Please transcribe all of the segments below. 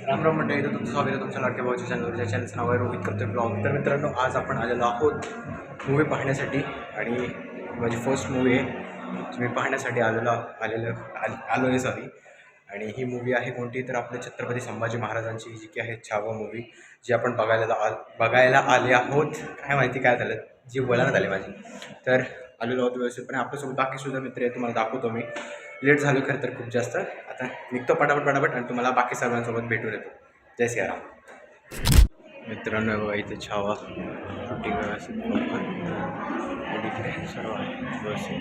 राम राम मंडळी, तर तुमचं स्वागत आहे तुमच्या लाडक्या भाऊच्या चॅनलवर. चॅनलचं नाव आहे रोहित करतोय ब्लॉग. तर मित्रांनो, आज आपण आलेलो आहोत मूवी पाहण्यासाठी आणि माझी फर्स्ट मूवी आहे जी मी पाहण्यासाठी आलो आहे सॉरी. आणि ही मूवी आहे कोणती, तर आपल्या छत्रपती संभाजी महाराजांची जी की आहे छावा मूवी, जी आपण बघायला आले आहोत. काय माहिती काय झालं, जी बोलायला झाली माझी. तर आलेलो आहोत व्यवस्थितपणे. आपल्यासोबत बाकीसुद्धा मित्र आहे, तुम्हाला दाखवतो मी. लेट झालो खरं तर खूप जास्त. आता निघतो पटापट आणि तुम्हाला बाकी सर्वांसोबत भेटून येतो. जय सियाराम. मित्रांनो, बघा इथे छावा शूटिंग व्यवस्थित सर्व आहे व्यवस्थित.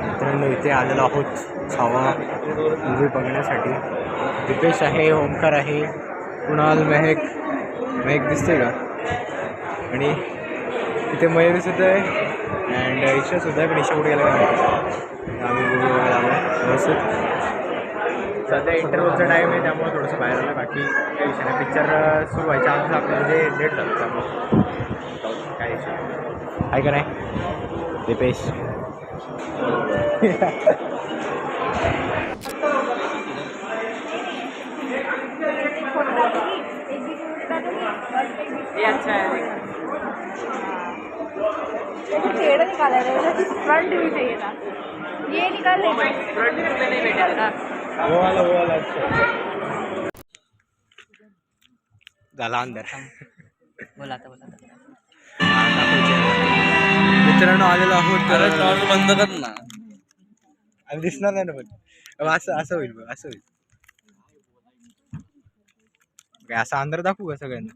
मित्रांनो, इथे आलेलो आहोत छावा मूवी बघण्यासाठी. दीपेश आहे, ओमकार आहे, कुणाल, महक दिसते का, आणि इथे मयूर सुद्धा आहे अँड ईशा सुद्धा आहे. पण ईशा कुठे गेला आम्ही मूवी बघायला आलो व्यवस्थित. सध्या इंटरव्ह्यूचा टाईम आहे त्यामुळे थोडंसं बाहेर आलं. बाकी काही विषय नाही. पिक्चर सुरू व्हायच्या आमचं आपलं म्हणजे लेट झालं त्यामुळे काय विषय आहे का नाही दीपेश. खेड़ निकाला है, फ्रंट भी चाहिए था, ये निकाल ले, फ्रंट में नहीं बैठा था वो वाला अच्छा झाला अंदर. बोला मित्रांनो, आलेलो आहोत. बंद कर ना, आणि दिसणार नाही ना, पण असं होईल बघ, असं होईल. काय असं अंदर दाखवू का सगळ्यांना.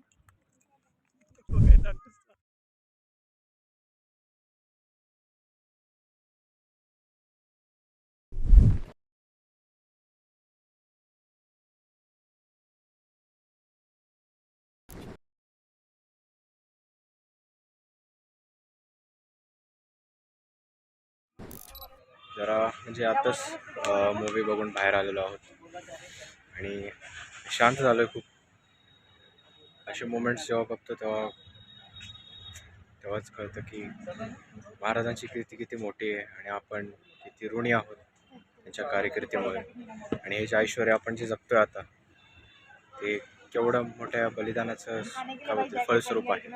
जरा म्हणजे आताच मूवी बघून बाहेर आलेलो आहोत आणि शांत झालो आहे खूप. असे मोमेंट्स जेव्हा बघतो तेव्हाच कळतं की महाराजांची कीर्ती किती मोठी आहे आणि आपण किती ऋणी आहोत त्यांच्या कार्यकिर्तीमुळे. आणि हे जे ऐश्वर्य आपण जे जगतोय आता, ते केवढं मोठ्या बलिदानाचं काय बोलतो फलस्वरूप आहे.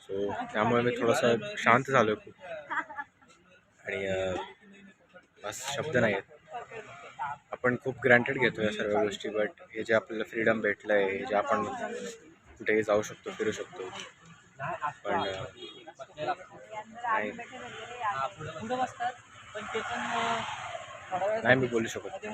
सो त्यामुळे मी थोडंसं शांत झालो आहे खूप. आणि बस शब्द नाही आहेत. आपण खूप ग्रँटेड घेतो या सर्व गोष्टी, बट हे जे आपल्याला फ्रीडम भेटलं आहे, हे जे आपण कुठेही जाऊ शकतो, फिरू शकतो, पण नाही मी बोलू शकत.